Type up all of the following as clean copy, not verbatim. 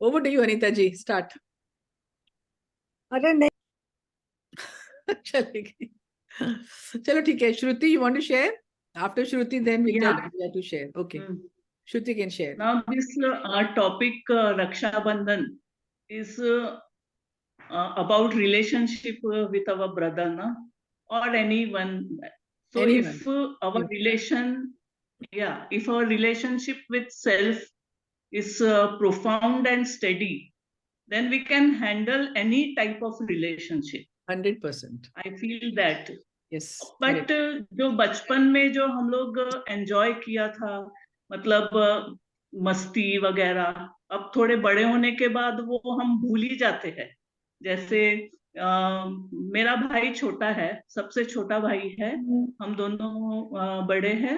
Over to you Anita ji, start. अरे नहीं, चलेगी। चलो ठीक है, Shruti, you want to share? After Shruti then we tell Yeah. To share. Okay, Mm. Shruti can share. Now this topic Raksha Bandhan is about relationship with our brother, na? Or anyone. So Anyone. if our relation, yeah, if our relationship with self is profound and steady, then we can handle any type of relationship. 100%. I feel that. Yes. But जो बचपन में जो हम लोग enjoy किया था, मतलब मस्ती वगैरह, अब थोड़े बड़े होने के बाद वो हम भूल ही जाते हैं। जैसे मेरा भाई छोटा है, सबसे छोटा भाई है, हम दोनों बड़े हैं,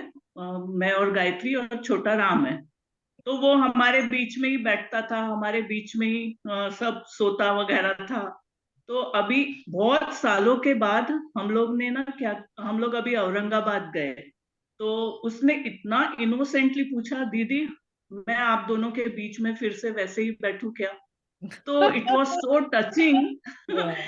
मैं और गायत्री, और छोटा राम है। तो वो हमारे बीच में ही बैठता था, हमारे बीच में ही सब सोता वगैरह था। तो अभी बहुत सालों के बाद हम लोग ने ना क्या, हम लोग अभी औरंगाबाद गए, तो उसने इतना इनोसेंटली पूछा, दीदी मैं आप दोनों के बीच में फिर से वैसे ही बैठूं क्या? तो it was so touching.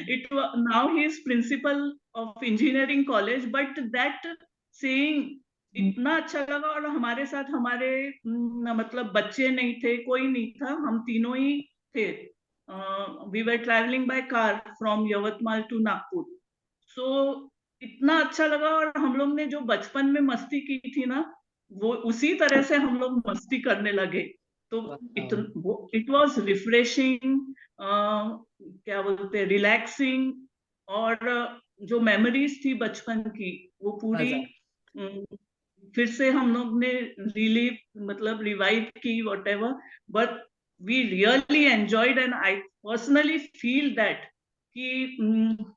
It now he is principle of engineering college, but that saying इतना अच्छा लगा। और हमारे साथ हमारे मतलब बच्चे नहीं थे, कोई नहीं था, हम तीनों ही थे। We were travelling by car from Yavatmal to Nagpur. So इतना अच्छा लगा, और हम लोग ने जो बचपन में मस्ती की थी ना, वो उसी तरह से हम लोग मस्ती करने लगे। तो इट वॉज रिफ्रेशिंग, क्या बोलते हैं, रिलैक्सिंग। और जो मेमोरीज थी बचपन की, वो पूरी फिर से हम लोग ने रिलीव, मतलब रिवाइव की, whatever. But we really enjoyed, and I personally feel that कि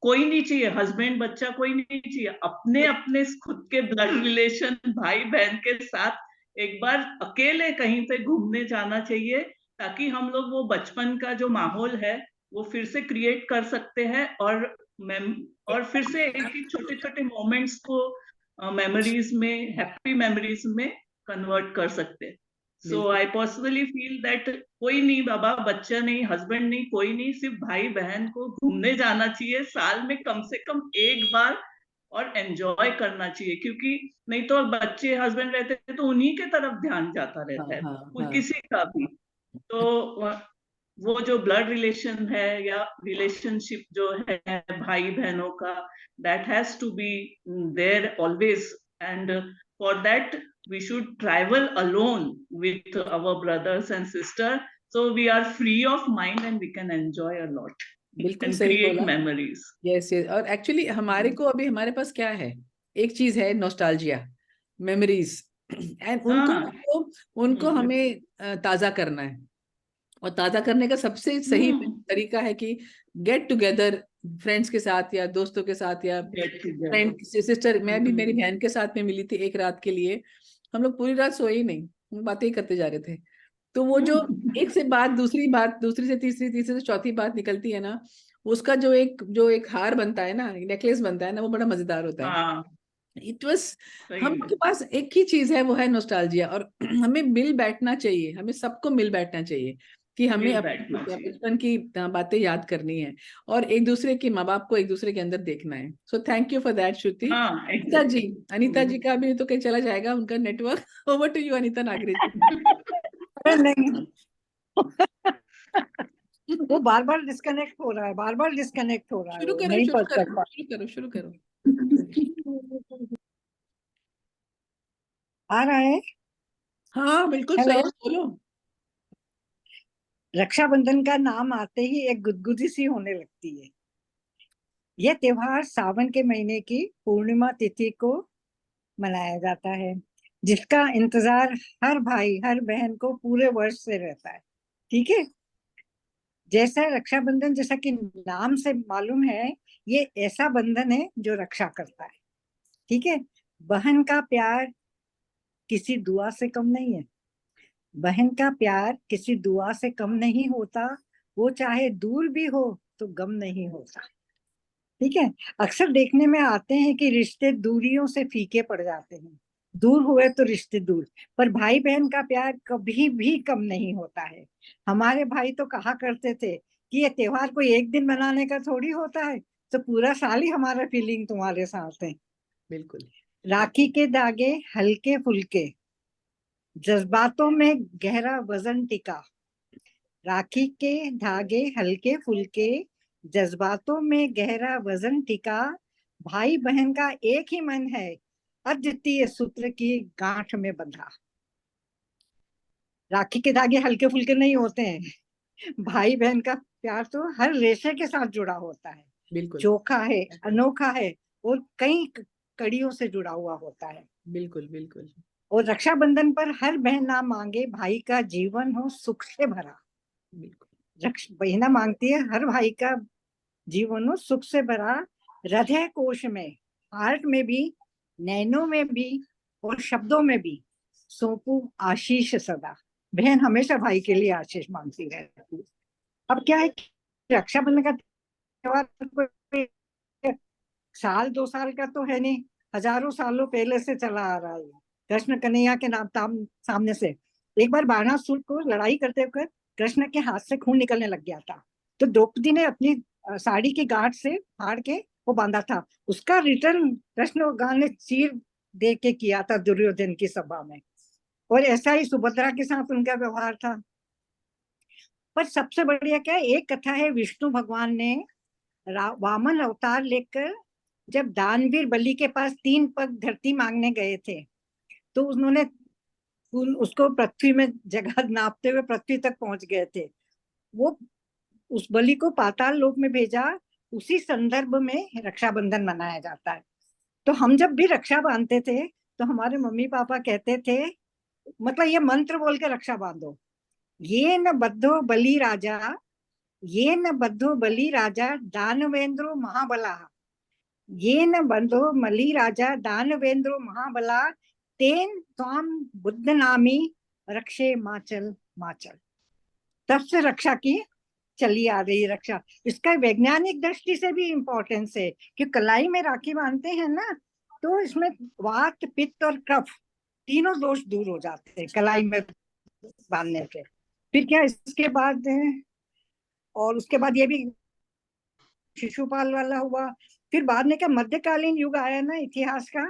कोई नहीं चाहिए, हस्बैंड बच्चा कोई नहीं चाहिए, अपने अपने खुद के ब्लड रिलेशन भाई बहन के साथ एक बार अकेले कहीं पे घूमने जाना चाहिए, ताकि हम लोग वो बचपन का जो माहौल है वो फिर से क्रिएट कर सकते हैं, और फिर से एक छोटे छोटे मोमेंट्स को मेमोरीज में, हैप्पी मेमोरीज में कन्वर्ट कर सकते हैं। सो आई पर्सनली फील दैट कोई नहीं बाबा, बच्चा नहीं, हस्बैंड नहीं, कोई नहीं, सिर्फ भाई बहन को घूमने जाना चाहिए साल में कम से कम एक बार, और एंजॉय करना चाहिए। क्योंकि नहीं तो बच्चे हस्बैंड रहते हैं तो उन्हीं के तरफ ध्यान जाता रहता है, किसी का भी। तो वो जो ब्लड रिलेशन है या रिलेशनशिप जो है भाई बहनों का, that has to be there always, and for that we should travel alone with our brothers and sisters, so we are free of mind and we can enjoy a lot. बिल्कुल and सही create बोला। memories. Yes yes, और actually हमारे को अभी हमारे पास क्या है, एक चीज है नॉस्टैल्जिया, मेमोरीज, एंड उनको हमें ताजा करना है। और ताजा करने का सबसे सही तरीका है कि गेट टुगेदर फ्रेंड्स के साथ या दोस्तों के साथ, या फ्रेंड सिस्टर, मैं भी मेरी बहन के साथ में मिली थी एक रात के लिए। हम लोग पूरी रात सोए ही नहीं, हम बातें ही करते जा रहे थे। तो वो जो एक से बात, दूसरी बात, दूसरी से तीसरी, तीसरी से चौथी बात निकलती है ना, उसका जो एक हार बनता है ना, नेकलेस बनता है ना, वो बड़ा मजेदार होता है। इट वॉज, हम के पास एक ही चीज है, वो है नोस्टाल्जिया। और हमें मिल बैठना चाहिए, हमें सबको मिल बैठना चाहिए कि हमें अपने बचपन की बातें याद करनी है, और एक दूसरे के माँ बाप को एक दूसरे के अंदर देखना है। So thank you for that Shruti. Anita ji का भी तो कहीं चला जाएगा उनका network. Over to you Anita Nagare ji. अरे नहीं, वो बार बार डिस्कनेक्ट हो रहा है, बार बार डिस्कनेक्ट हो रहा है, शुरू करो नहीं शुरू कर करो शुरू करो शुरू करो। आ रहा है। हाँ बिल्कुल हेलो, सही, बोलो। रक्षाबंधन का नाम आते ही एक गुदगुदी सी होने लगती है। यह त्योहार सावन के महीने की पूर्णिमा तिथि को मनाया जाता है, जिसका इंतजार हर भाई हर बहन को पूरे वर्ष से रहता है। ठीक है, जैसा रक्षाबंधन, जैसा कि नाम से मालूम है, ये ऐसा बंधन है जो रक्षा करता है। ठीक है, बहन का प्यार किसी दुआ से कम नहीं है। बहन का प्यार किसी दुआ से कम नहीं होता, वो चाहे दूर भी हो तो गम नहीं होता। ठीक है, अक्सर देखने में आते हैं कि रिश्ते दूरियों से फीके पड़ जाते हैं, दूर हुए तो रिश्ते दूर, पर भाई बहन का प्यार कभी भी कम नहीं होता है। हमारे भाई तो कहा करते थे कि ये त्योहार कोई एक दिन मनाने का थोड़ी होता है, तो पूरा साल ही हमारा फीलिंग तुम्हारे साथ है। बिल्कुल। राखी के धागे हल्के फुल्के, जज्बातों में गहरा वजन टिका। राखी के धागे हल्के फुल्के, जज्बातों में गहरा वजन टिका। भाई बहन का एक ही मन है, अद्वितीय सूत्र की गांठ में बंधा। राखी के धागे हल्के फुल्के नहीं होते हैं, भाई बहन का प्यार तो हर रेशे के साथ जुड़ा होता है, बिल्कुल चोखा है, अनोखा है, और कई कड़ियों से जुड़ा हुआ होता है। बिल्कुल बिल्कुल। और रक्षाबंधन पर हर बहन ना मांगे भाई का जीवन हो सुख से भरा। बिल्कुल। बहना मांगती है हर भाई का जीवन हो सुख से भरा, हृदय कोश में, हार्ट में भी, नैनों में भी, और शब्दों में भी सौंपू आशीष सदा। बहन हमेशा भाई के लिए आशीष मांगती रहती है। अब क्या है कि रक्षाबंधन का त्योहार कोई साल 2 साल का तो है नहीं, हजारों सालों पहले से चला आ रहा है। कृष्ण कन्हैया के नाम सामने से एक बार बाणासुर को लड़ाई करते हुए कृष्ण के हाथ से खून निकलने लग गया था, तो द्रौपदी ने अपनी साड़ी की गांठ से फाड़ के वो बांधा था। उसका रिटर्न कृष्ण भगवान ने चीर दे के किया था दुर्योधन की सभा में, और ऐसा ही सुभद्रा के साथ उनका व्यवहार था। पर सबसे बढ़िया क्या है, एक कथा है, विष्णु भगवान ने वामन अवतार लेकर जब दानवीर बलि के पास 3 पग धरती मांगने गए थे, तो उन्होंने उसको पृथ्वी में जगह नापते हुए पृथ्वी तक पहुंच गए थे। वो उस बलि को पाताल लोक में भेजा। उसी संदर्भ में रक्षाबंधन मनाया जाता है। तो हम जब भी रक्षा बांधते थे तो हमारे मम्मी पापा कहते थे, मतलब ये मंत्र बोल के रक्षा बांधो, ये न बद्धो बलि राजा, ये न बद्धो बलि राजा दानवेंद्रो महाबला, ये न बंधो मली राजा दानवेंद्रो महाबला, तेन त्वाम बुद्ध नामी रक्षे माचल माचल। तब से रक्षा की चली आ रही रक्षा। इसका वैज्ञानिक दृष्टि से भी इम्पोर्टेंस है कि कलाई में राखी बांधते हैं ना, तो इसमें वात पित्त और कफ तीनों दोष दूर हो जाते हैं कलाई में बांधने से। फिर क्या इसके बाद और उसके बाद ये भी शिशुपाल वाला हुआ। फिर बाद में क्या मध्यकालीन युग आया ना इतिहास का,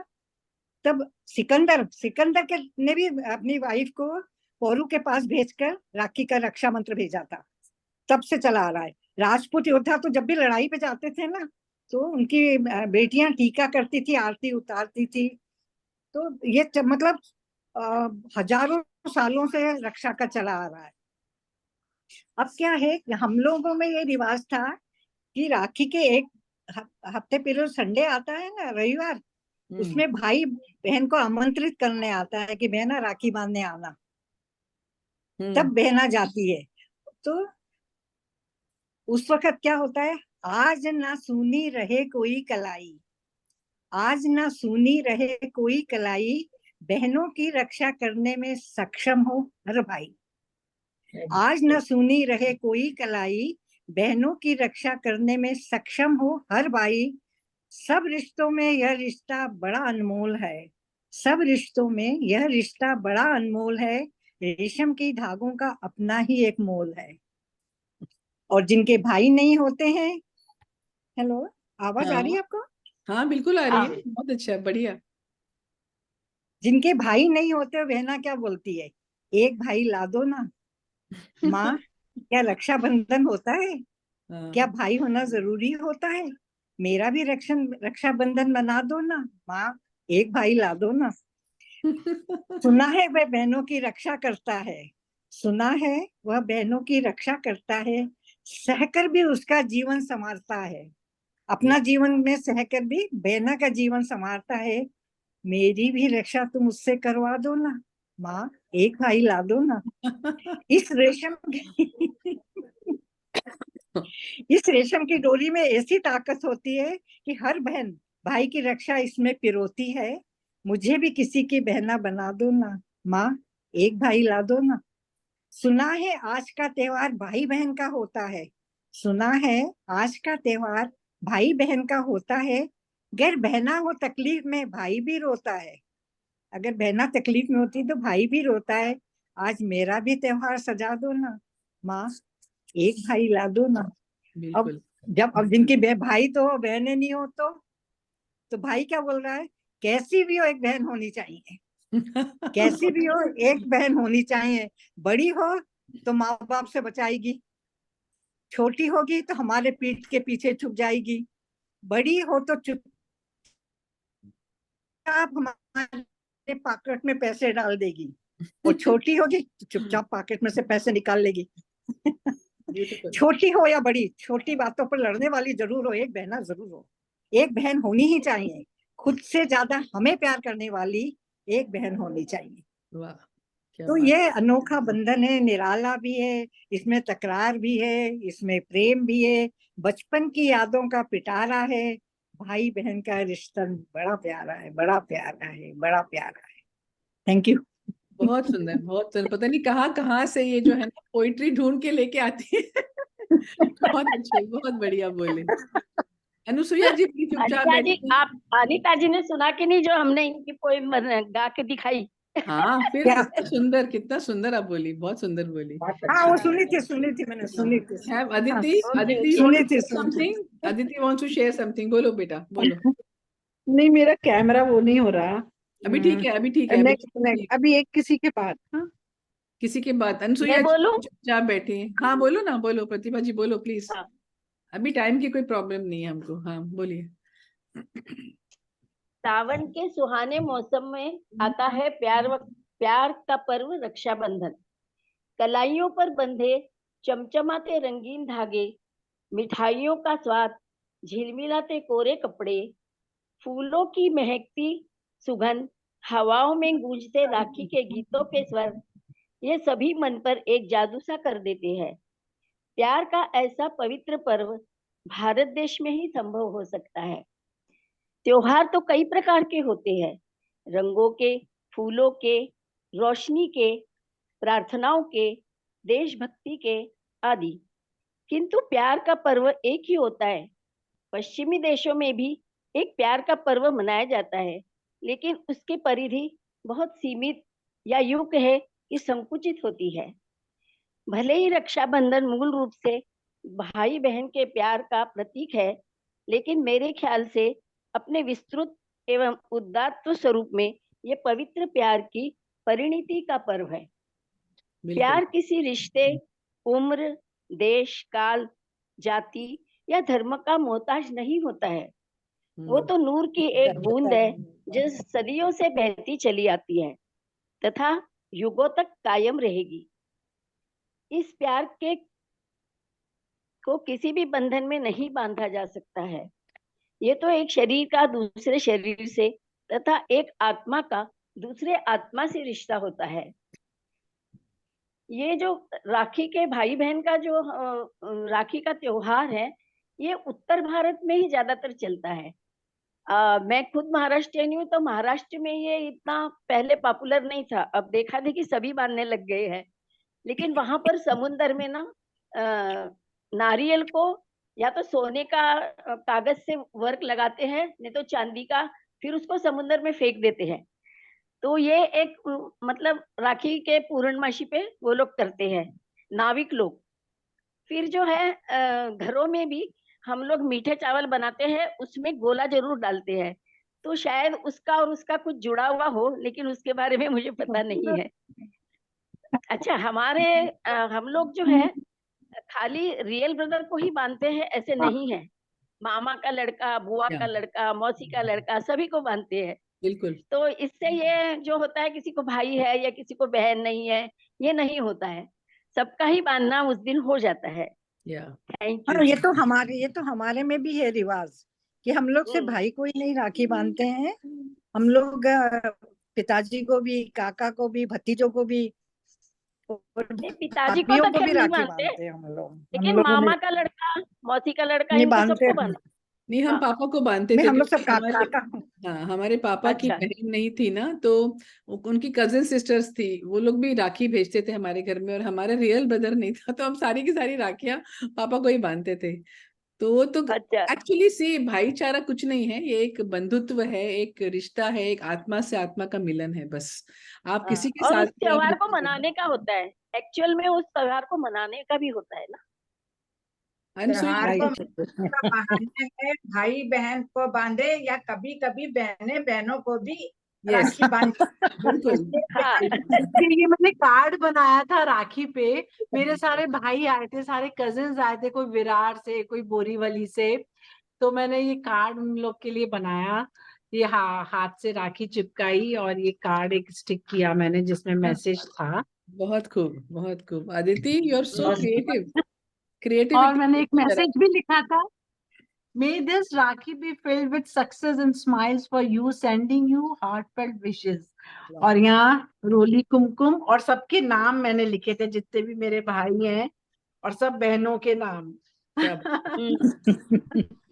तब सिकंदर सिकंदर के ने भी अपनी वाइफ को पौरू के पास भेजकर राखी का रक्षा मंत्र भेजा था। तब से चला आ रहा है। राजपूत योद्धा तो जब भी लड़ाई पे जाते थे ना, तो उनकी बेटियां टीका करती थी, आरती उतारती थी। तो ये मतलब हजारों सालों से रक्षा का चला आ रहा है। अब क्या है, हम लोगों में ये रिवाज था कि राखी के एक हफ्ते पहले संडे आता है ना, रविवार, उसमें भाई बहन को आमंत्रित करने आता है कि बहना राखी बांधने आना। तब बहना जाती है। तो उस वक्त क्या होता है, आज ना सुनी रहे कोई कलाई, आज ना सुनी रहे कोई कलाई, बहनों की रक्षा करने में सक्षम हो हर भाई। आज ना सुनी रहे कोई कलाई, बहनों की रक्षा करने में सक्षम हो हर भाई। सब रिश्तों में यह रिश्ता बड़ा अनमोल है, सब रिश्तों में यह रिश्ता बड़ा अनमोल है, रेशम के धागों का अपना ही एक मोल है। और जिनके भाई नहीं होते हैं, हेलो, आवाज आ रही है आपको? हाँ बिल्कुल आ रही है, बहुत अच्छा, बढ़िया। जिनके भाई नहीं होते बहना क्या बोलती है, एक भाई ला दो ना माँ। क्या रक्षाबंधन होता है? क्या भाई होना जरूरी होता है? मेरा भी रक्षाबंधन बना दो ना माँ, एक भाई ला दो ना। सुना है वह बहनों की रक्षा करता है, सुना है वह बहनों की रक्षा करता है, सहकर भी उसका जीवन संवारता है। अपना जीवन में सहकर भी बहना का जीवन संवारता है। मेरी भी रक्षा तुम उससे करवा दो ना माँ, एक भाई ला दो ना। इस रेशम इस रेशम की डोरी में ऐसी ताकत होती है कि हर बहन भाई की रक्षा इसमें पिरोती है। मुझे भी किसी की बहना बना दो ना माँ, एक भाई ला दो ना। सुना है आज का त्योहार भाई बहन का होता है, सुना है आज का त्योहार भाई बहन का होता है, गर बहना हो तकलीफ में भाई भी रोता है। अगर बहना तकलीफ में होती तो भाई भी रोता है, आज मेरा भी त्योहार सजा दो ना माँ, एक भाई ला दो ना। अब बिल्कुल जिनकी भाई तो हो, बहनें नहीं हो तो भाई क्या बोल रहा है, कैसी भी हो एक बहन होनी चाहिए, कैसी भी हो एक बहन होनी चाहिए, बड़ी हो तो माँ बाप से बचाएगी, छोटी होगी तो हमारे पीठ के पीछे छुप जाएगी, बड़ी हो तो चुपचाप हमारे पॉकेट में पैसे डाल देगी, और छोटी होगी तो चुपचाप पॉकेट में से पैसे निकाल लेगी। छोटी हो या बड़ी, छोटी बातों पर लड़ने वाली जरूर हो, एक बहना जरूर हो, एक बहन होनी ही चाहिए, खुद से ज्यादा हमें प्यार करने वाली एक बहन होनी चाहिए। वाह, क्या तो बात। ये अनोखा बंधन है, निराला भी है, इसमें तकरार भी है, इसमें प्रेम भी है, बचपन की यादों का पिटारा है, भाई बहन का रिश्ता बड़ा प्यारा है, बड़ा प्यारा है, बड़ा प्यारा है। Thank you. बहुत सुंदर, बहुत सुंदर। पता नहीं कहाँ से ये जो है ना पोइट्री ढूंढ के लेके आती है। बहुत अच्छे, बहुत बढ़िया बोले। अनुसुईया जी भी चुपचाप अनिता जी, बैठी। आप अनिता जी ने सुना कि नहीं जो हमने इनकी पोएम गा के दिखाई? हाँ, फिर क्या? कितना सुंदर आप बोली, बहुत सुंदर बोली। हाँ वो सुनी थी मैंने, सुनी थी। Have हाँ, Aditi सुनी wants to थी, say something? Aditi wants to share something. बोलो बेटा, बोलो। नहीं, मेरा कैमरा वो नहीं हो रहा। अभी ठीक है, अभी ठीक है, अभी नेक्स्ट ठीक है। नेक्स्ट, अभी एक किसी के बाद। हाँ, किसी के बाद अनुसुईया मैं जी बोलूं? चुपचाप बैठी हैं। हाँ बोलो ना, बोलो प्रतिभा जी, बोलो प्लीज। हाँ। अभी टाइम की कोई प्रॉब्लम नहीं है हमको। हाँ बोलिए। सावन के सुहाने मौसम में आता है प्यार का पर्व रक्षाबंधन। कलाइयों पर बंधे चमचमाते रंगीन धागे, मिठाइयों का स्वाद, झिलमिलाते कोरे कपड़े, फूलों की महकती सुगंध, हवाओं में गूंजते राखी के गीतों के स्वर, ये सभी मन पर एक जादू सा कर देते हैं। प्यार का ऐसा पवित्र पर्व भारत देश में ही संभव हो सकता है। त्योहार तो कई प्रकार के होते हैं, रंगों के, फूलों के, रोशनी के, प्रार्थनाओं के, देशभक्ति के आदि, किंतु प्यार का पर्व एक ही होता है। पश्चिमी देशों में भी एक प्यार का पर्व मनाया जाता है, लेकिन उसकी परिधि बहुत सीमित या यूं कहे कि संकुचित होती है। भले ही रक्षाबंधन मूल रूप से भाई बहन के प्यार का प्रतीक है, लेकिन मेरे ख्याल से अपने विस्तृत एवं उदात्त स्वरूप में ये पवित्र प्यार की परिणति का पर्व है। प्यार किसी रिश्ते, उम्र, देश, काल, जाति या धर्म का मोहताज नहीं होता है। वो तो नूर की एक बूंद है जो सदियों से बहती चली आती है तथा युगों तक कायम रहेगी। इस प्यार के को किसी भी बंधन में नहीं बांधा जा सकता है। ये तो एक शरीर का दूसरे शरीर से तथा एक आत्मा का दूसरे आत्मा से रिश्ता होता है। ये जो राखी के भाई बहन का जो राखी का त्योहार है, ये उत्तर भारत में ही ज्यादातर चलता है। मैं खुद महाराष्ट्रियन हूँ, तो महाराष्ट्र में ये इतना पहले पॉपुलर नहीं था। अब देखा देखी सभी बांधने लग गए हैं, लेकिन वहां पर समुन्द्र में ना नारियल को या तो सोने का कागज से वर्क लगाते हैं, नहीं तो चांदी का, फिर उसको समुन्द्र में फेंक देते हैं। तो ये एक मतलब राखी के पूर्णमासी पे वो लोग करते हैं, नाविक लोग। फिर जो है घरों में भी हम लोग मीठे चावल बनाते हैं, उसमें गोला जरूर डालते हैं। तो शायद उसका और उसका कुछ जुड़ा हुआ हो, लेकिन उसके बारे में मुझे पता नहीं है। अच्छा, हम लोग जो है खाली रियल ब्रदर को ही बांधते हैं ऐसे नहीं है। मामा का लड़का, बुआ का लड़का, मौसी का लड़का, सभी को बांधते हैं। बिल्कुल। तो इससे ये जो होता है, किसी को भाई है या किसी को बहन नहीं है, ये नहीं होता है। सबका ही बांधना उस दिन हो जाता है। Thank you. हाँ, ये तो हमारे में भी है रिवाज कि हम लोग से भाई को ही नहीं राखी बांधते हैं। हम लोग पिताजी को भी, काका को भी, भतीजों को भी, और पिताजी को तो को भी नहीं राखी बांधते बांधते हैं हम लोग। लेकिन मामा का लड़का, मौसी का लड़का, नहीं इनको बांधते सबको बांधते। नहीं, हम पापा को बांधते थे। हम लोग सब हमारे हमारे पापा की अच्छा। बहन नहीं थी ना, तो उनकी कजिन सिस्टर्स थी, वो लोग भी राखी भेजते थे हमारे घर में, और हमारे रियल ब्रदर नहीं था, तो हम सारी की सारी राखियां पापा को ही बांधते थे। तो वो तो अच्छा। एक्चुअली से भाईचारा कुछ नहीं है, ये एक बंधुत्व है, एक रिश्ता है, एक आत्मा से आत्मा का मिलन है बस। आप किसी के और साथ उस भी आप त्योहार को मिलते हो। मनाने का होता है, एक्चुअल में उस त्योहार को मनाने का भी होता है ना। अनसुई त्योहार को राइट। का बहाने है, भाई बहन को बांधे, या कभी कभी बहनें बहनों को भी यस, राखी बांधती बिल्कुल। हाँ। ये मैंने कार्ड बनाया था राखी पे, मेरे सारे भाई आए थे, सारे कजिन्स आए थे, कोई विरार से, कोई बोरीवली से। तो मैंने ये कार्ड उन लोग के लिए बनाया, ये हाथ से राखी चिपकाई और ये कार्ड एक स्टिक किया मैंने जिसमें मैसेज था। बहुत खूब, बहुत खूब। अदिति, यू आर सो बहुत क्रिएटिव। और क्रिएटिविटी मैंने एक मैसेज भी लिखा था, May this Rakhi be filled with success and smiles for you, sending you heartfelt wishes. और यहाँ रोली कुमकुम और सबके नाम मैंने लिखे थे, जितने भी मेरे भाई हैं और सब बहनों के नाम। क्या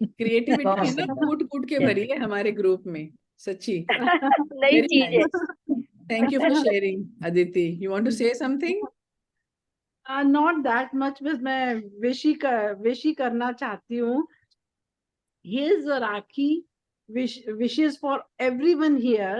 क्रिएटिविटी है ना, कूट कूट के भरी है हमारे ग्रुप में, सच्ची। नई वेरी चीज है। Nice. Thank you for sharing. Aditi, you want to say something? Not that much, बस मैं विश ही करना चाहती हूँ। Here's a Rakhi wishes for everyone here.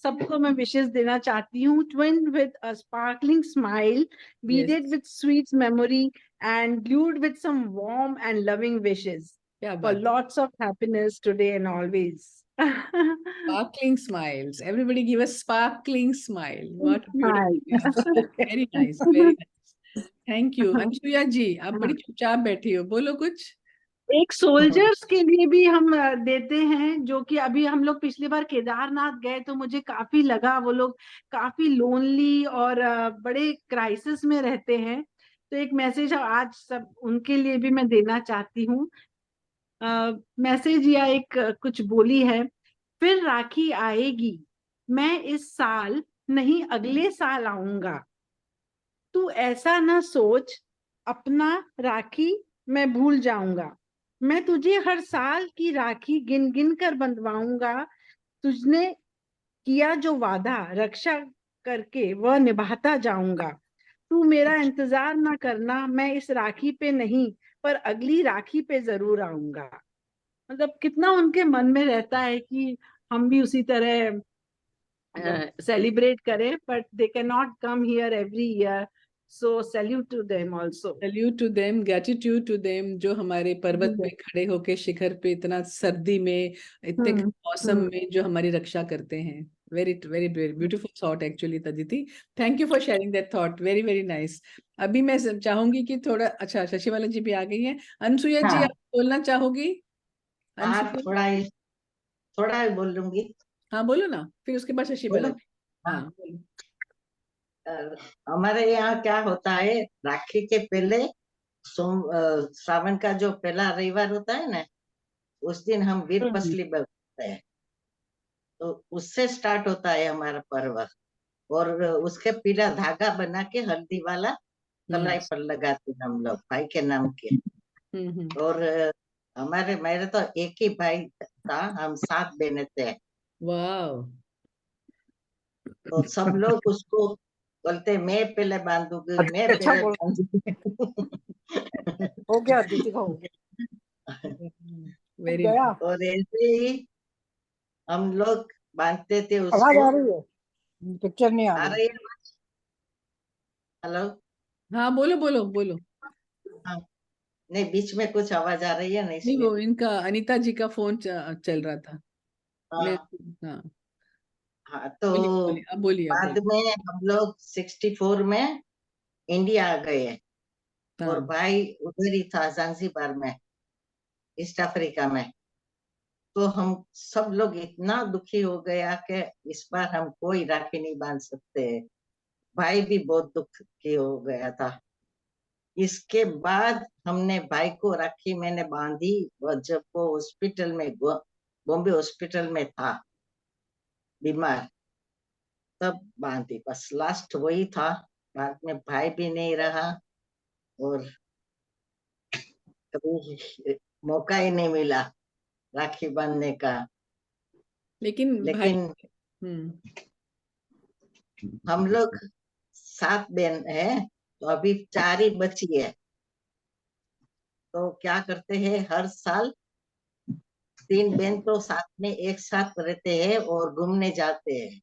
सबको मैं विशेष देना चाहती हूँ। Twinned with a sparkling smile, beaded with sweet memory, and glued with some warm and loving wishes क्या for बात। lots of happiness today and always. Sparkling smiles. Everybody give a sparkling smile. What a Smile. beautiful. Very nice. Very nice. Thank you. अंशुया जी, आप बड़ी चुपचाप बैठी हो, बोलो कुछ। एक सोल्जर्स के लिए भी हम देते हैं, जो कि अभी हम लोग पिछली बार केदारनाथ गए तो मुझे काफी लगा वो लोग काफी लोनली और बड़े क्राइसिस में रहते हैं। तो एक मैसेज आज सब उनके लिए भी मैं देना चाहती हूँ। मैसेज या एक कुछ बोली है, फिर राखी आएगी, मैं इस साल नहीं अगले साल आऊंगा, तू ऐसा ना सोच, अपना राखी मैं भूल जाऊंगा, मैं तुझे हर साल की राखी गिन गिन कर बंधवाऊंगा, तुझने किया जो वादा रक्षा करके वह निभाता जाऊंगा, तू मेरा इंतजार ना करना, मैं इस राखी पे नहीं पर अगली राखी पे जरूर आऊंगा। मतलब कितना उनके मन में रहता है कि हम भी उसी तरह सेलिब्रेट करें, but they can not come here every year, so salute to them also. Salute to them, gratitude to them, जो हमारे पर्वत पे खड़े होके शिखर पे इतना सर्दी में, इतने मौसम में जो हमारी रक्षा करते हैं। Very very very beautiful thought actually Aditi. Thank you for sharing that thought, very very nice. अभी मैं चाहूंगी कि थोड़ा, अच्छा शशिबाला जी भी आ गई हैं। अनसुया जी, हाँ। आप बोलना चाहोगी? हाँ, थोड़ा ही बोल लूंगी। हाँ बोलो ना, फिर उसके बाद शशिबाला बोलो। जी। हाँ बोलो। हमारे यहाँ क्या होता है, राखी के पहले श्रावण का जो पहला रविवार होता है ना, उस दिन हम वीर पसली बोलते हैं। तो उससे स्टार्ट होता है हमारा पर्व। और उसके पीला धागा बना के हल्दी वाला कलाई पर लगाते हैं हम लोग, भाई के नाम के। और मेरे तो एक ही भाई था, हम 7 बहनें थे। वाह। तो सब लोग उसको बोलते, मैं पहले बांधूंगी, मैं अच्छा पहले बोल। बांधूंगी। हो गया दीदी का, हो वेरी गया। और ऐसे ही हम लोग बांधते थे आवाज उसको। आ रही है, पिक्चर नहीं आ आ रही। रही है? हेलो। हाँ बोलो बोलो बोलो। हाँ, नहीं, बीच में कुछ आवाज आ रही है ना, नहीं, इसलिए। वो इनका अनीता जी का फोन चल रहा था। मैं, हाँ। हाँ हाँ, तो बोलिए बोलिए, अब बोलिए अब बाद बोलिए। में हम लोग 64 में इंडिया आ गए। और हाँ भाई उधर ही था, जांजीबार में, ईस्ट अफ्रीका में। तो हम सब लोग इतना दुखी हो गया कि इस बार हम कोई राखी नहीं बांध सकते। भाई भी बहुत दुखी हो गया था। इसके बाद हमने भाई को राखी मैंने बांधी, और जब वो हॉस्पिटल में, बॉम्बे हॉस्पिटल में था बीमार, तब बांधी। बस लास्ट वही था। बाद में भाई भी नहीं रहा, और कभी मौका ही नहीं मिला राखी बांधने का। लेकिन भाई, लेकिन हम लोग 7 बहन है, तो अभी 4 ही बची है। तो क्या करते हैं, हर साल 3 बहन तो साथ में एक साथ रहते हैं और घूमने जाते हैं।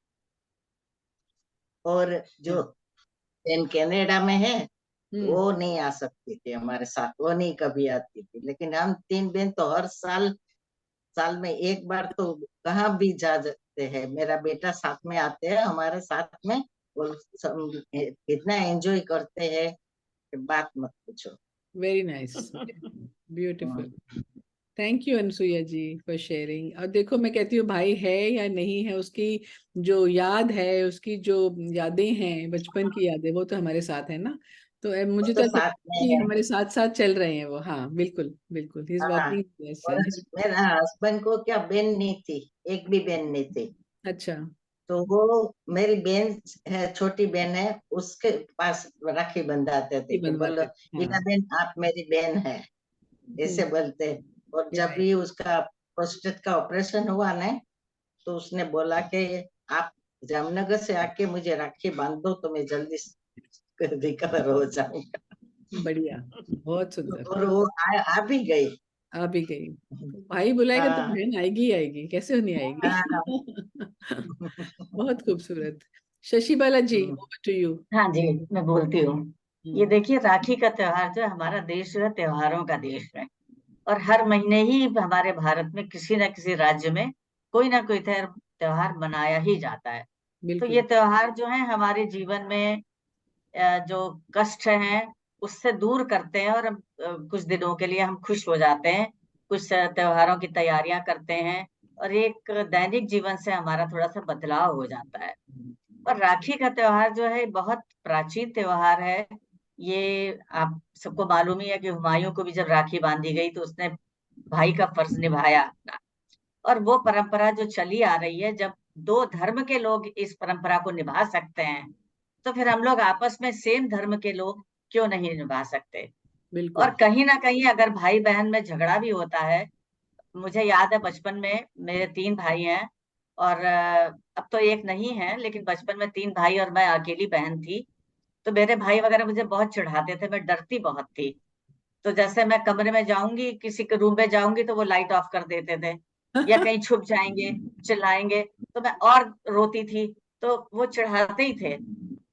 और जो बहन कनाडा में है वो नहीं आ सकती थी हमारे साथ, वो नहीं कभी आती थी, लेकिन हम 3 बहन तो हर साल साल में एक बार तो कहाँ भी जा सकते हैं। मेरा बेटा साथ में आते हैं हमारे साथ में, और इतना एंजॉय करते हैं कि बात मत पूछो। Very nice, beautiful. Thank you Anasuya ji for sharing. और देखो, मैं कहती हूँ भाई है या नहीं है, उसकी जो याद है, उसकी जो यादें हैं, बचपन की यादें, वो तो हमारे साथ है ना। तो मुझे तो तो ऐसा साथ लगता में है कि है। हमारे साथ साथ चल रहे हैं वो। हाँ बिल्कुल बिल्कुल, ही इज हाँ, और वर्किंग। मेरा हस्बैंड को क्या बहन नहीं थी, एक भी बहन नहीं थी। अच्छा। तो वो मेरी बहन है, छोटी बहन है, उसके पास राखी बंधाते थे ये कि बोलो बनवाते थे, हाँ। हीना बहन आप मेरी बहन है, ऐसे बोलते। और जब right. भी उसका प्रोस्टेट का ऑपरेशन हुआ ना, तो उसने बोला कि आप जामनगर से आके मुझे राखी बांध दो तो मैं जल्दी रिकवर हो जाऊंगा। बढ़िया, बहुत सुंदर। और वो आ भी गई। आ भी गई। भाई बुलाएगा तो हाँ, बहन आएगी ही आएगी, कैसे नहीं हाँ। आएगी। बहुत खूबसूरत। शशि बाला जी, ओवर टू यू। हाँ जी, मैं बोलती हूँ। ये देखिए, राखी का त्योहार जो है, हमारा देश जो है त्योहारों का देश है। और हर महीने ही हमारे भारत में किसी न किसी राज्य में कोई ना कोई त्योहार मनाया ही जाता है। तो ये बिल्कुल त्योहार जो है हमारे जीवन में जो कष्ट हैं उससे दूर करते हैं, और कुछ दिनों के लिए हम खुश हो जाते हैं। कुछ त्योहारों की तैयारियां करते हैं, और एक दैनिक जीवन से हमारा थोड़ा सा बदलाव हो जाता है। और राखी का त्योहार जो है बहुत प्राचीन त्योहार है। ये आप सबको मालूम ही है कि हुमायूं को भी जब राखी बांधी गई तो उसने भाई का फर्ज निभाया अपना। और वो परंपरा जो चली आ रही है, जब दो धर्म के लोग इस परंपरा को निभा सकते हैं, तो फिर हम लोग आपस में सेम धर्म के लोग क्यों नहीं निभा सकते। और बिल्कुल। कहीं ना कहीं अगर भाई बहन में झगड़ा भी होता है, मुझे याद है बचपन में मेरे 3 भाई हैं, और अब तो एक नहीं है, लेकिन बचपन में 3 भाई और मैं अकेली बहन थी। तो मेरे भाई वगैरह मुझे बहुत चिढ़ाते थे, मैं डरती बहुत थी। तो जैसे मैं कमरे में जाऊंगी, किसी के रूम में जाऊंगी, तो वो लाइट ऑफ कर देते थे, या कहीं छुप जाएंगे, चिल्लाएंगे, तो मैं और रोती थी। तो वो चिढ़ाते ही थे।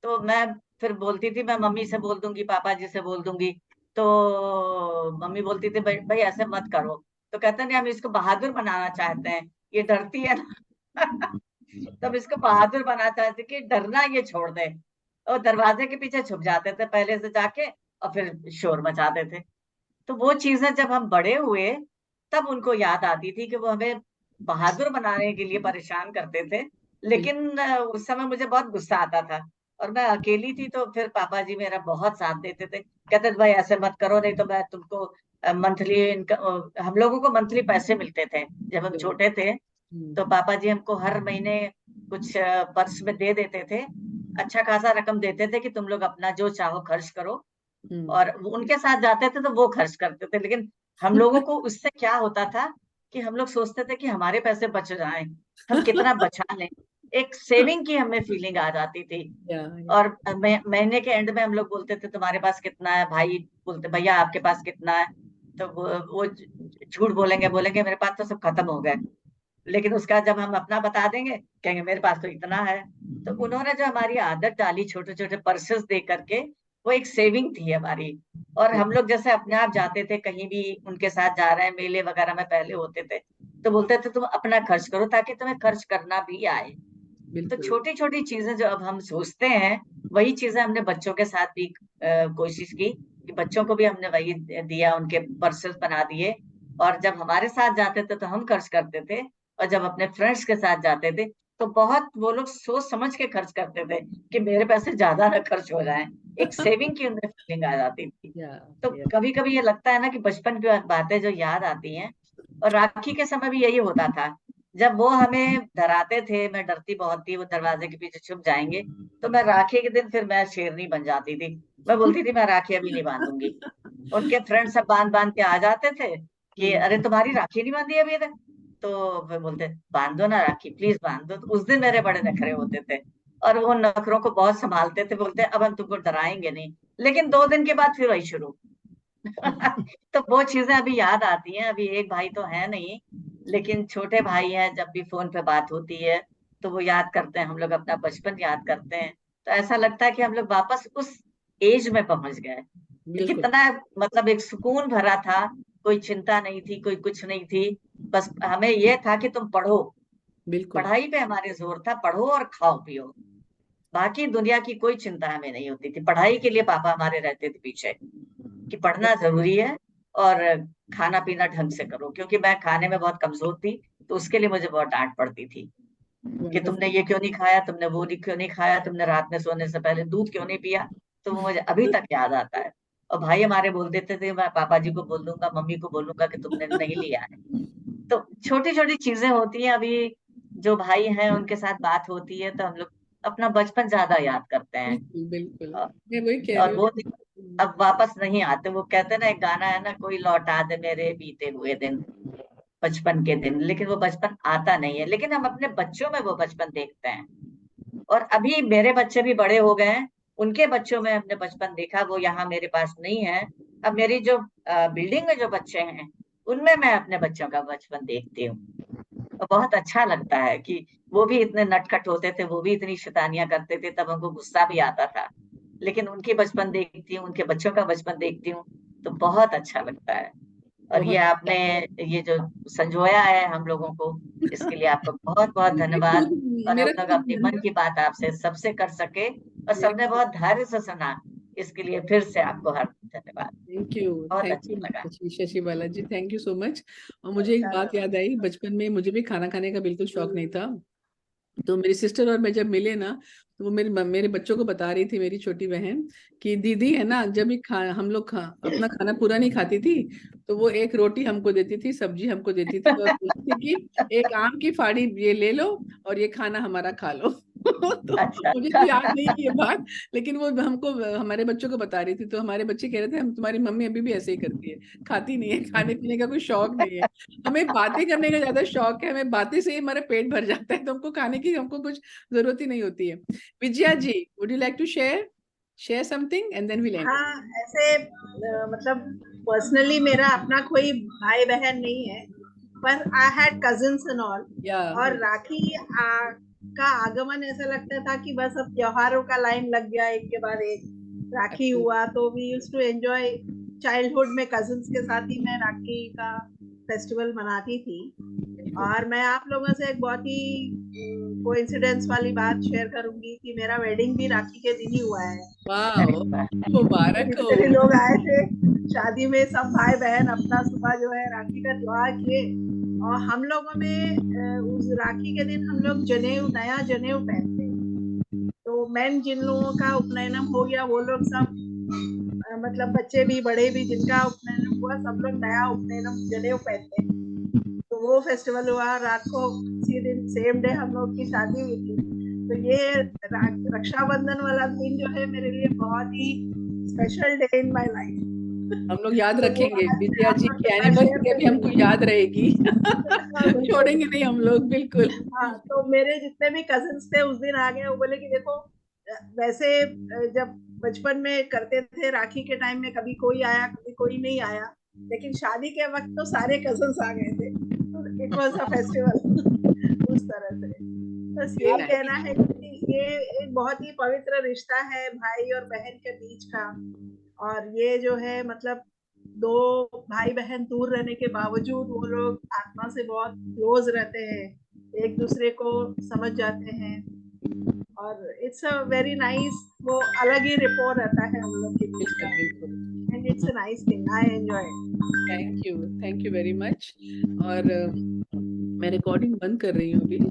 तो मैं फिर बोलती थी, मैं मम्मी से बोल दूंगी, पापा जी से बोल दूंगी। तो मम्मी बोलती थी, भाई भाई ऐसे मत करो। तो कहते नहीं, हम इसको बहादुर बनाना चाहते हैं, ये डरती है ना। तब इसको बहादुर बनाना चाहते कि डरना ये छोड़ दे। और दरवाजे के पीछे छुप जाते थे पहले से जाके, और फिर शोर मचाते थे। तो वो चीजें जब हम बड़े हुए, तब उनको याद आती थी कि वो हमें बहादुर बनाने के लिए परेशान करते थे। बिल्कुल लेकिन उस समय मुझे बहुत गुस्सा आता था, और मैं अकेली थी। तो फिर पापा जी मेरा बहुत साथ देते थे, कहते थे भाई ऐसे मत करो, नहीं तो मैं तुमको मंथली हम लोगों को मंथली पैसे मिलते थे जब हम छोटे थे। तो पापा जी हमको हर महीने कुछ पर्स में दे देते थे, अच्छा खासा रकम देते थे कि तुम लोग अपना जो चाहो खर्च करो। और उनके साथ जाते थे तो वो खर्च करते थे, लेकिन हम लोगों को उससे क्या होता था कि हम लोग सोचते थे कि हमारे पैसे बच जाएं, हम कितना बचा लें। एक सेविंग की हमें फीलिंग आ जाती थी। या और महीने के एंड में हम लोग बोलते थे तुम्हारे पास कितना है, भाई बोलते भैया आपके पास कितना है। तो वो झूठ बोलेंगे, बोलेंगे मेरे पास तो सब खत्म हो गए। लेकिन उसका जब हम अपना बता देंगे, कहेंगे मेरे पास तो इतना है। तो उन्होंने जो हमारी आदत डाली छोटे छोटे पर्सेस दे करके, वो एक सेविंग थी हमारी। और हम लोग जैसे अपने आप जाते थे कहीं भी, उनके साथ जा रहे हैं, मेले वगैरह में पहले होते थे, तो बोलते थे तुम अपना खर्च करो ताकि तुम्हें खर्च करना भी आए। तो बिल्कुल छोटी छोटी चीजें जो अब हम सोचते हैं, वही चीजें हमने बच्चों के साथ भी कोशिश की कि बच्चों को भी हमने वही दिया, उनके पर्सेस बना दिए। और जब हमारे साथ जाते थे तो हम खर्च करते थे, और जब अपने फ्रेंड्स के साथ जाते थे तो बहुत वो लोग सोच समझ के खर्च करते थे कि मेरे पैसे ज्यादा ना खर्च हो जाएं। एक सेविंग की उनमें फीलिंग आ जाती थी। या तो या कभी कभी ये लगता है ना कि बचपन की बातें जो याद आती हैं। और राखी के समय भी यही होता था, जब वो हमें डराते थे, मैं डरती बहुत थी, वो दरवाजे के पीछे छुप जाएंगे, तो मैं राखी के दिन फिर मैं शेरनी बन जाती थी। मैं बोलती थी मैं राखी अभी नहीं बांधूंगी। उनके फ्रेंड सब बांध बांध के आ जाते थे कि हम्म, अरे तुम्हारी राखी नहीं बांधी अभी तक। तो वे बोलते बांध दो ना राखी, प्लीज बांध दो। तो उस दिन मेरे बड़े नखरे होते थे, और वो नखरों को बहुत संभालते थे, बोलते अब हम तुमको डराएंगे नहीं। लेकिन 2 दिन के बाद फिर वही शुरू। तो वो चीजें अभी याद आती हैं। अभी एक भाई तो है नहीं, लेकिन छोटे भाई हैं, जब भी फोन पे बात होती है तो वो याद करते हैं, हम लोग अपना बचपन याद करते हैं, तो ऐसा लगता है कि हम लोग वापस उस एज में पहुंच गए कि बिल्कुल कितना मतलब एक सुकून भरा था। कोई चिंता नहीं थी, कोई कुछ नहीं थी, बस हमें ये था कि तुम पढ़ो, बिल्कुल पढ़ाई पे हमारे जोर था, पढ़ो और खाओ पियो, बाकी दुनिया की कोई चिंता हमें नहीं होती थी। पढ़ाई के लिए पापा हमारे रहते थे पीछे कि पढ़ना जरूरी है और खाना पीना ढंग से करो, क्योंकि मैं खाने में बहुत कमजोर थी, तो उसके लिए मुझे बहुत डांट पड़ती थी कि तुमने वंडरफुल। ये क्यों नहीं खाया, तुमने वो क्यों नहीं खाया, तुमने रात में सोने से पहले दूध क्यों नहीं पिया। तो वो मुझे अभी तक याद आता है। और भाई हमारे बोल देते थे, मैं पापा जी को बोल दूंगा, मम्मी को बोलूंगा कि तुमने नहीं लिया है। तो छोटी छोटी चीजें होती हैं। अभी जो भाई हैं उनके साथ बात होती है तो हम लोग अपना बचपन ज्यादा याद करते हैं। बिल्कुल बिल्कुल, और मैं वही कह रही और वो दिन हूँ। अब वापस नहीं आते। वो कहते हैं ना, एक गाना है ना, कोई लौटा दे मेरे बीते हुए दिन, बचपन के दिन, लेकिन वो बचपन आता नहीं है। लेकिन हम अपने बच्चों में वो बचपन देखते हैं। और अभी मेरे बच्चे भी बड़े हो गए हैं, उनके बच्चों में हमने बचपन देखा, वो यहाँ मेरे पास नहीं है। अब मेरी जो बिल्डिंग में जो बच्चे हैं, उनमें मैं अपने बच्चों का बचपन देखती हूँ। और बहुत अच्छा लगता है कि वो भी इतने नटखट होते थे, वो भी इतनी शैतानियां करते थे, तब हमको गुस्सा भी आता था। लेकिन उनके बचपन देखती हूँ, उनके बच्चों का बचपन देखती हूँ, तो बहुत अच्छा लगता है। और ये बहुत आपने ये जो संजोया है हम लोगों को, इसके लिए आपको बहुत बहुत मुझे धन्यवाद। खुद और हम मेरा लोग खुद अपनी मन, मन की बात आपसे सबसे कर सके, और मेरा सबने बहुत धैर्य से सुना, इसके लिए फिर से आपको हर धन्यवाद। बहुत थैंक अच्छा यू लगा। Shashi Balaji, thank you so much. और मुझे एक बात याद आई, बचपन में मुझे भी खाना खाने का बिल्कुल शौक नहीं था। तो मेरी सिस्टर और मैं जब मिले ना, तो वो मेरे बच्चों को बता रही थी, मेरी छोटी बहन, कि दीदी है ना, जब भी हम लोग अपना खाना पूरा नहीं खाती थी, तो वो एक रोटी हमको देती थी, सब्जी हमको देती थी, और बोलती थी कि एक आम की फाड़ी ये ले लो और ये खाना हमारा खा लो। तो अच्छा मुझे तो याद अच्छा। नहीं है ये बात, लेकिन वो हमको हमारे बच्चों को बता रही थी। तो हमारे बच्चे कह रहे थे, हम तुम्हारी मम्मी अभी भी ऐसे ही करती है, खाती नहीं है, खाने पीने का कोई शौक नहीं है, हमें बातें करने का ज्यादा शौक है, हमें बातें से ही हमारा पेट भर जाता है, तो हमको खाने की हमको कुछ जरूरत ही नहीं होती है। Vijaya ji, would you like to share something and then we end. हाँ, ऐसे मतलब पर्सनली मेरा अपना कोई भाई बहन नहीं है, पर I had cousins and all. या और राखी का आगमन ऐसा लगता था कि बस अब त्योहारों का लाइन लग गया, एक के बाद एक राखी हुआ, तो we used to enjoy. Childhood में कजिन्स के साथ ही मैं राखी का फेस्टिवल मनाती थी। और मैं आप लोगों से एक बहुत ही कोइंसिडेंस वाली बात शेयर करूंगी कि मेरा वेडिंग भी राखी के दिन ही हुआ है। वाह, अरे वाह। तो मुबारक जितने भी हो। लोग आए थे शादी में, सब भाई बहन अपना सुबह जो है राखी का त्योहार किए। और हम लोगों में उस राखी के दिन हम लोग नया जनेऊ पहनते। तो मैन जिन लोगों का उपनयनम हो गया, वो लोग सब मतलब बच्चे भी बड़े भी, जिनका उपनयनम हुआ, सब लोग नया उपनयनम जनेऊ पहनते। तो वो फेस्टिवल हुआ रात को, उसी दिन सेम डे हम लोग की शादी हुई थी। तो ये रक्षाबंधन वाला दिन जो है मेरे लिए बहुत ही special day in my life. हम लोग याद तो वो रखेंगे आज मैं विजया आप जी लोग की के साथ शेयर एनिवर्सरी, कर अभी रही हमको याद रहेगी। हूँ। छोड़ेंगे नहीं हम लोग, बिल्कुल। हाँ, तो मेरे जितने भी कजिन्स थे उस दिन आ गए। वो बोले कि देखो, वैसे जब बचपन में करते थे राखी के टाइम में, कभी कोई आया कभी कोई नहीं आया, लेकिन शादी के वक्त तो सारे कजिन्स आ गए थे। इट वाज अ फेस्टिवल उस तरह से। बस यही कहना है कि ये एक बहुत ही पवित्र रिश्ता है भाई और बहन के बीच का। और ये जो है मतलब दो भाई बहन दूर रहने के बावजूद वो लोग आत्मा से बहुत क्लोज रहते हैं, एक दूसरे को समझ जाते हैं। और इट्स अ वेरी नाइस, वो अलग ही रिपो रहता है हम लोग के बीच बिल्कुल का। बिल्कुल। And it's a nice thing, I enjoy. Thank you very much. और मैं रिकॉर्डिंग बंद कर रही हूँ अभी।